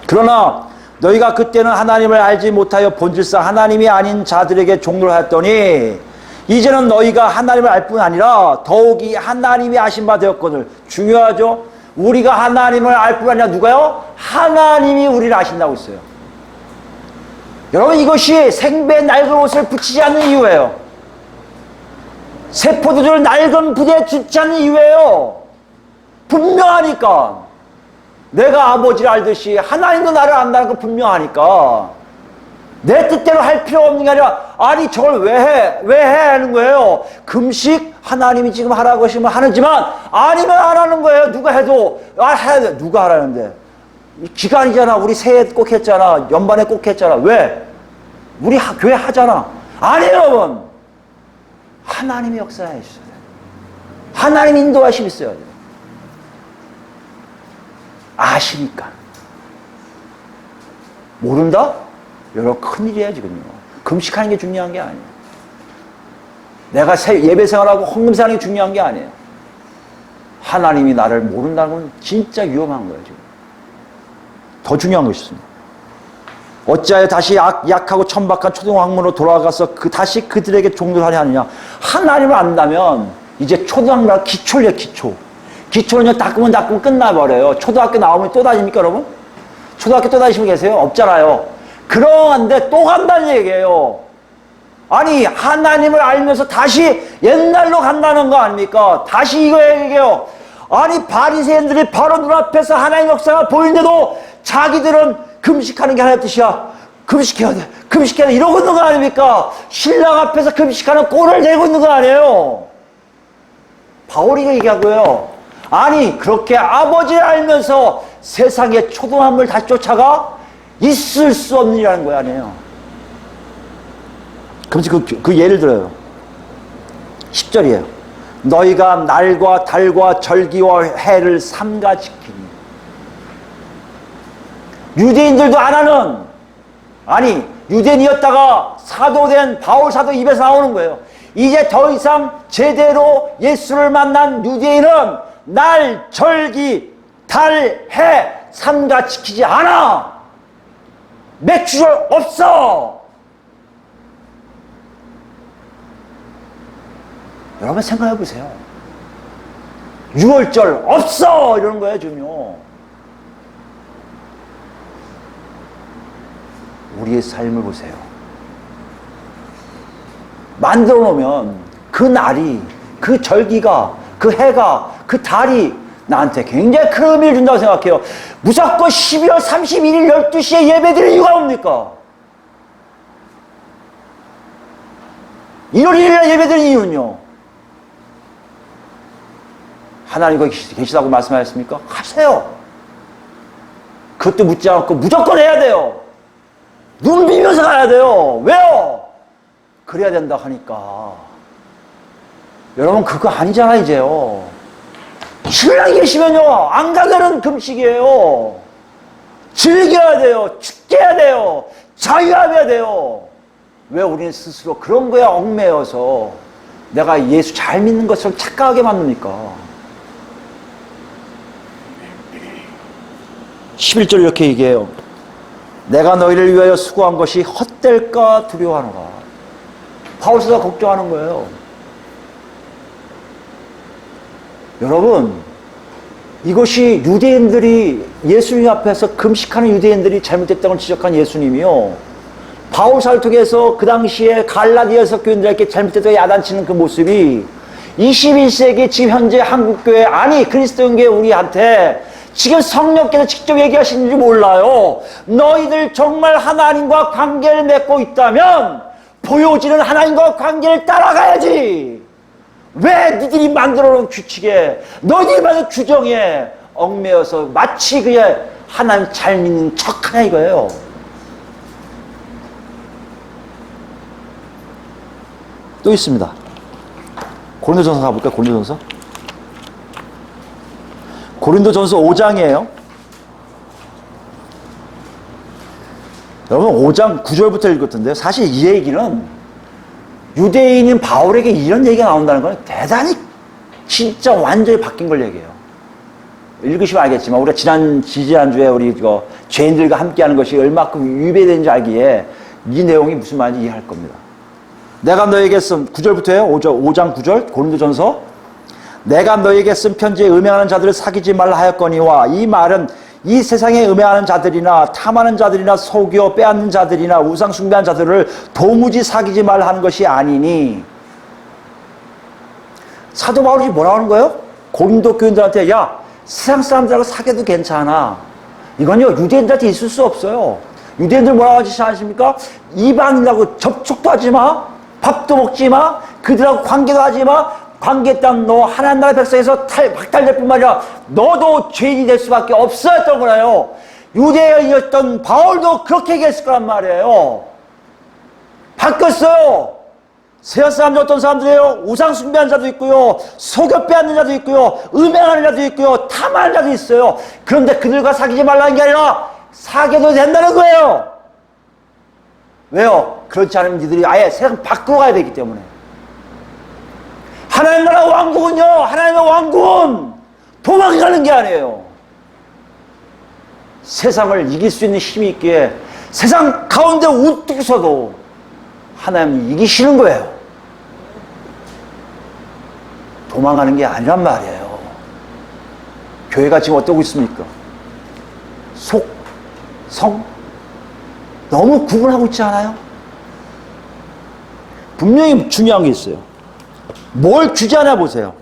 그러나 너희가 그때는 하나님을 알지 못하여 본질상 하나님이 아닌 자들에게 종로를 하였더니 이제는 너희가 하나님을 알 뿐 아니라 더욱이 하나님이 아신 바 되었거늘. 중요하죠? 우리가 하나님을 알 뿐 아니라 누가요? 하나님이 우리를 아신다고 했어요. 여러분 이것이 생배 낡은 옷을 붙이지 않는 이유예요. 새 포도주를 낡은 부대에 짓지 않는 이유예요. 분명하니까. 내가 아버지를 알듯이 하나님도 나를 안다는 거 분명하니까 내 뜻대로 할 필요 없는 게 아니라 아니 저걸 왜 해? 왜 해? 하는 거예요. 금식 하나님이 지금 하라고 하시면 하지만 아니면 안 하는 거예요. 누가 해도 해야 돼. 누가 하라는데 기간이잖아. 우리 새해 꼭 했잖아. 연반에 꼭 했잖아. 왜? 우리 교회 하잖아. 아니 여러분 하나님의 역사에 있어야 돼. 하나님 인도하심이 있어야 돼. 아시니까. 모른다? 여러분 큰일이야 지금요. 금식하는 게 중요한 게 아니에요. 내가 예배 생활하고 헌금 생활하는 게 중요한 게 아니에요. 하나님이 나를 모른다는 건 진짜 위험한 거예요 지금. 더 중요한 것이 있습니다. 어찌하여 다시 약하고 천박한 초등학문으로 돌아가서 다시 그들에게 종교하려 하느냐. 하나님을 안다면 이제 초등학문 기초예요. 기초는요 닦으면 끝나버려요. 초등학교 나오면 또 다닙니까 여러분? 초등학교 또 다니시면 계세요? 없잖아요. 그런데 또 간다는 얘기예요. 아니 하나님을 알면서 다시 옛날로 간다는 거 아닙니까? 다시 이거 얘기해요. 아니 바리새인들이 바로 눈앞에서 하나님 역사가 보이는데도 자기들은 금식하는 게 하나님 뜻이야. 금식해야 돼 이러고 있는 거 아닙니까? 신랑 앞에서 금식하는 꼴을 내고 있는 거 아니에요. 바울이 얘기하고요. 아니 그렇게 아버지를 알면서 세상의 초등학문을 다시 쫓아가? 있을 수 없는 일이라는 거야 아니에요. 그럼 그 예를 들어요. 10절이에요. 너희가 날과 달과 절기와 해를 삼가 지키니. 유대인들도 안 하는, 아니 유대인이었다가 사도된 바울 사도 입에서 나오는 거예요. 이제 더 이상 제대로 예수를 만난 유대인은 날, 절기, 달, 해 삼가 지키지 않아. 맥주절 없어. 여러분 생각해 보세요. 6월절 없어 이러는 거예요 지금요. 우리의 삶을 보세요. 만들어 놓으면 그 날이, 그 절기가, 그 해가, 그 달이 나한테 굉장히 큰 의미를 준다고 생각해요. 무조건 12월 31일 12시에 예배드릴 이유가 뭡니까? 1월 1일에 예배드릴 이유는요. 하나님 거기 계시다고 말씀하셨습니까? 하세요. 그것도 묻지 않고 무조건 해야 돼요. 눈 비면서 가야 돼요. 왜요? 그래야 된다 하니까. 여러분 그거 아니잖아 이제요. 신랑이 계시면요 안 가게는 금식이에요. 즐겨야 돼요. 죽게 해야 돼요. 자유해야 돼요. 왜 우리는 스스로 그런 거에 얽매여서 내가 예수 잘 믿는 것처럼 착각하게 만듭니까? 11절 이렇게 얘기해요. 내가 너희를 위하여 수고한 것이 헛될까 두려워하노라. 바울사가 걱정하는 거예요. 여러분, 이것이 유대인들이 예수님 앞에서 금식하는 유대인들이 잘못됐다는 걸 지적한 예수님이요. 바울사를 통해서 그 당시에 갈라디아서 교인들에게 잘못됐다고 야단치는 그 모습이 21세기 지금 현재 한국교회 아니 그리스도인교회 우리한테 지금 성령께서 직접 얘기하시는지 몰라요. 너희들 정말 하나님과 관계를 맺고 있다면 보여지는 하나님과 관계를 따라가야지. 왜 니들이 만들어놓은 규칙에 너희들이 만든 규정에 얽매여서 마치 그의 하나님 잘 믿는 척하냐 이거예요. 또 있습니다. 고린도전서 가볼까요? 고린도전서 5장이에요. 여러분 5장 9절부터 읽었던데요. 사실 이 얘기는 유대인인 바울에게 이런 얘기가 나온다는 건 대단히 진짜 완전히 바뀐 걸 얘기해요. 읽으시면 알겠지만 우리가 지난주에 우리 이거 죄인들과 함께하는 것이 얼마큼 위배된지 알기에 이 내용이 무슨 말인지 이해할 겁니다. 내가 너에게 쓴 9절부터예요. 5장 9절 고린도전서 내가 너에게 쓴 편지에 음행하는 자들을 사귀지 말라 하였거니와 이 말은 이 세상에 음행하는 자들이나 탐하는 자들이나 속여 빼앗는 자들이나 우상 숭배하는 자들을 도무지 사귀지 말라 하는 것이 아니니. 사도 바울이 뭐라고 하는 거예요? 고린도 교인들한테 야 세상 사람들하고 사귀어도 괜찮아. 이건요 유대인들한테 있을 수 없어요. 유대인들 뭐라고 하지 않습니까? 이방인하고 접촉도 하지 마. 밥도 먹지 마. 그들하고 관계도 하지 마. 관계했던 너 하나님 나라 백성에서 박탈될 뿐만 아니라 너도 죄인이 될 수밖에 없었던 거예요. 유대인이었던 바울도 그렇게 얘기했을 거란 말이에요. 바뀌었어요. 세상 사람들 어떤 사람들이에요? 우상 숭배하는 자도 있고요. 속여 빼앗는 자도 있고요. 음행하는 자도 있고요. 탐하는 자도 있어요. 그런데 그들과 사귀지 말라는 게 아니라 사귀어도 된다는 거예요. 왜요? 그렇지 않으면 니들이 아예 세상 밖으로 가야 되기 때문에. 하나님 나라 왕국은요, 하나님의 왕국은 도망가는 게 아니에요. 세상을 이길 수 있는 힘이 있기에 세상 가운데 우뚝 서도 하나님이 이기시는 거예요. 도망가는 게 아니란 말이에요. 교회가 지금 어떠고 있습니까? 속, 성? 너무 구분하고 있지 않아요? 분명히 중요한 게 있어요. 뭘 규제하냐 보세요.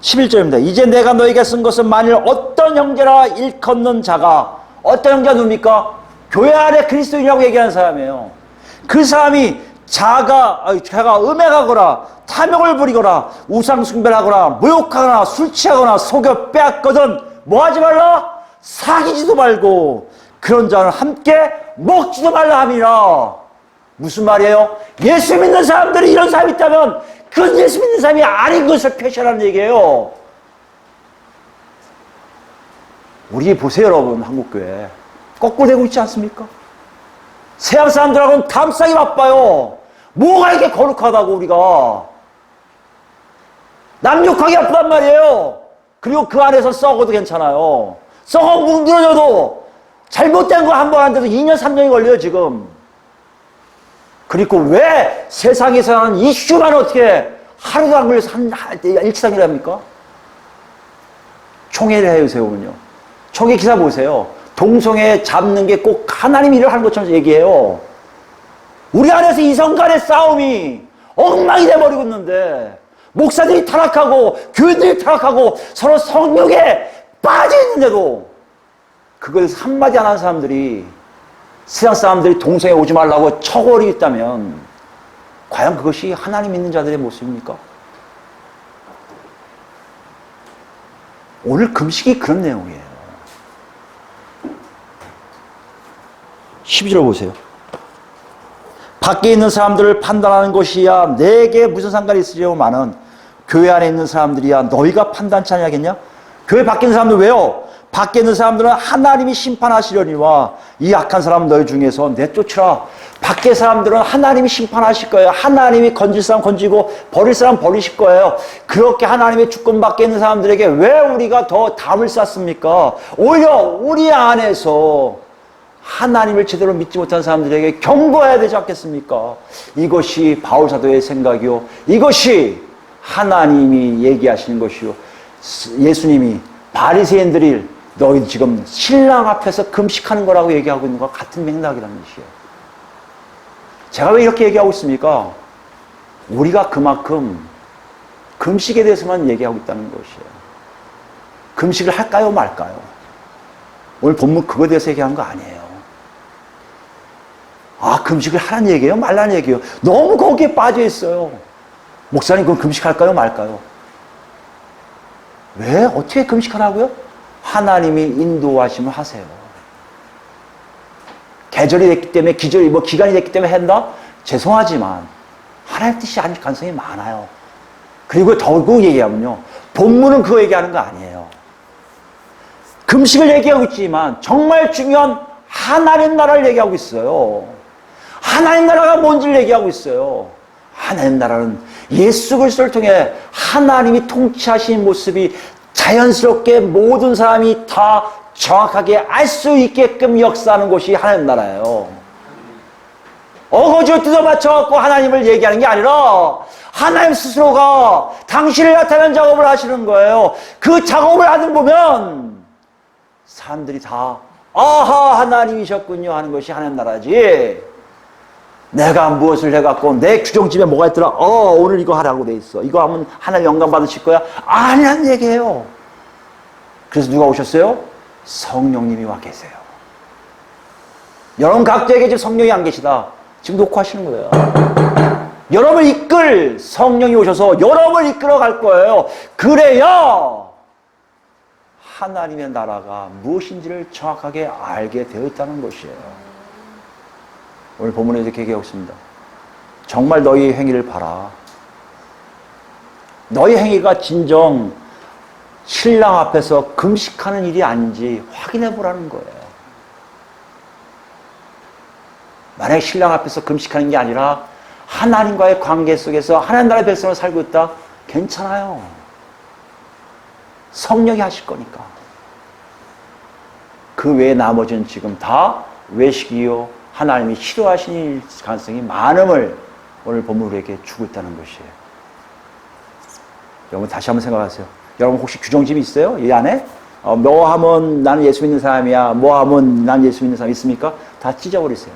11절입니다. 이제 내가 너에게 쓴 것은 만일 어떤 형제라 일컫는 자가 어떤 형제가 누굽니까? 교회 안에 그리스도인이라고 얘기하는 사람이에요. 그 사람이 자가 음행하거나 탐욕을 부리거나 우상 숭배를 하거나 모욕하거나 술 취하거나 속여 빼앗거든 뭐 하지 말라? 사귀지도 말고 그런 자는 함께 먹지도 말라 함이라. 무슨 말이에요? 예수 믿는 사람들이 이런 사람이 있다면 그건 예수 믿는 사람이 아닌 것을 표시하라는 얘기예요. 우리 보세요 여러분. 한국교회 거꾸로 되고 있지 않습니까? 세상 사람들하고는 감싸기 바빠요. 뭐가 이렇게 거룩하다고 우리가 남욕하기 바쁘단 말이에요. 그리고 그 안에서 썩어도 괜찮아요. 썩어 뭉들어져도 잘못된 거 한 번 하는데도 2년 3년이 걸려요 지금. 그리고 왜 세상에서 하는 이슈만 어떻게 하루도 안 걸려서 일치상이라 합니까? 총회를 해요 세우면요. 총회 기사 보세요. 동성애 잡는 게 꼭 하나님 일을 하는 것처럼 얘기해요. 우리 안에서 이성 간의 싸움이 엉망이 돼버리고 있는데 목사들이 타락하고 교회들이 타락하고 서로 성욕에 빠져 있는데도 그걸 한마디 안 하는 사람들이 세상 사람들이 동성애 오지 말라고 처벌이 있다면 과연 그것이 하나님 믿는 자들의 모습입니까? 오늘 금식이 그런 내용이에요. 12절 보세요. 밖에 있는 사람들을 판단하는 것이야 내게 무슨 상관이 있으려마는 교회 안에 있는 사람들이야 너희가 판단치 아니하겠냐? 교회 밖에 있는 사람들 왜요? 밖에 있는 사람들은 하나님이 심판하시려니와 이 악한 사람 너희 중에서 내쫓으라. 밖에 사람들은 하나님이 심판하실 거예요. 하나님이 건질 사람 건지고 버릴 사람 버리실 거예요. 그렇게 하나님의 주권 밖에 있는 사람들에게 왜 우리가 더 담을 쌓습니까? 오히려 우리 안에서 하나님을 제대로 믿지 못한 사람들에게 경고해야 되지 않겠습니까? 이것이 바울 사도의 생각이요. 이것이 하나님이 얘기하시는 것이요. 예수님이 바리새인들이 너희 지금 신랑 앞에서 금식하는 거라고 얘기하고 있는 것과 같은 맥락이라는 것이에요. 제가 왜 이렇게 얘기하고 있습니까? 우리가 그만큼 금식에 대해서만 얘기하고 있다는 것이에요. 금식을 할까요 말까요? 오늘 본문 그거에 대해서 얘기하는 거 아니에요. 아, 금식을 하라는 얘기예요? 말라는 얘기예요? 너무 거기에 빠져 있어요. 목사님, 그럼 금식할까요 말까요? 왜? 어떻게 금식하라고요? 하나님이 인도하시면 하세요. 계절이 됐기 때문에, 기간이 됐기 때문에 한다? 죄송하지만, 하나님 뜻이 아닐 가능성이 많아요. 그리고 더욱 얘기하면요. 본문은 그거 얘기하는 거 아니에요. 금식을 얘기하고 있지만, 정말 중요한 하나님 나라를 얘기하고 있어요. 하나님 나라가 뭔지를 얘기하고 있어요. 하나님 나라는 예수 그리스도를 통해 하나님이 통치하신 모습이 자연스럽게 모든 사람이 다 정확하게 알 수 있게끔 역사하는 곳이 하나님 나라예요. 어거지로 뜯어맞춰갖고 하나님을 얘기하는 게 아니라 하나님 스스로가 당신을 나타내는 작업을 하시는 거예요. 그 작업을 하는 보면 사람들이 다 아하 하나님이셨군요 하는 것이 하나님 나라지. 내가 무엇을 해갖고 내 규정집에 뭐가 있더라. 오늘 이거 하라고 돼 있어. 이거 하면 하나님 영감 받으실 거야. 아니란 얘기예요. 그래서 누가 오셨어요? 성령님이 와 계세요. 여러분 각자에게 지금 성령이 안 계시다. 지금 녹화하시는 거예요. 여러분을 이끌 성령이 오셔서 여러분을 이끌어 갈 거예요. 그래야 하나님의 나라가 무엇인지를 정확하게 알게 되어 있다는 것이에요. 오늘 본문에 이렇게 얘기하고 있습니다. 정말 너희 행위를 봐라. 너희 행위가 진정 신랑 앞에서 금식하는 일이 아닌지 확인해 보라는 거예요. 만약에 신랑 앞에서 금식하는 게 아니라 하나님과의 관계 속에서 하나님 나라의 백성으로 살고 있다? 괜찮아요. 성령이 하실 거니까. 그 외에 나머지는 지금 다 외식이요. 하나님이 싫어하시는 가능성이 많음을 오늘 본문으로 주고 있다는 것이에요. 여러분 다시 한번 생각하세요. 여러분 혹시 규정집이 있어요? 이 안에? 뭐 하면 나는 예수 믿는 사람이야. 뭐 하면 난 예수 믿는 사람 있습니까? 다 찢어버리세요.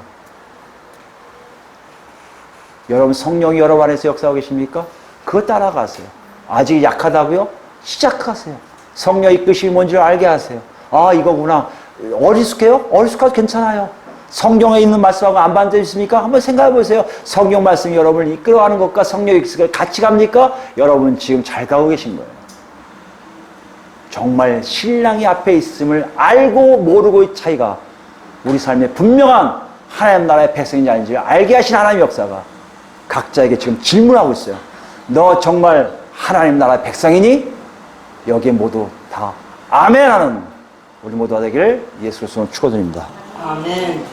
여러분 성령이 여러분 안에서 역사하고 계십니까? 그거 따라가세요. 아직 약하다고요? 시작하세요. 성령 이끄심이 뭔지 알게 하세요. 아 이거구나. 어리숙해요? 어리숙해도 괜찮아요. 성경에 있는 말씀하고 안 반대 있습니까? 한번 생각해 보세요. 성경 말씀이 여러분을 이끌어가는 것과 성령 익숙을 같이 갑니까? 여러분 지금 잘 가고 계신 거예요. 정말 신랑이 앞에 있음을 알고 모르고의 차이가 우리 삶에 분명한 하나님 나라의 백성인지 아닌지 알게 하신 하나님의 역사가 각자에게 지금 질문하고 있어요. 너 정말 하나님 나라의 백성이니? 여기에 모두 다 아멘 하는 우리 모두가 되기를 예수 그리스도로 축원드립니다. 아멘.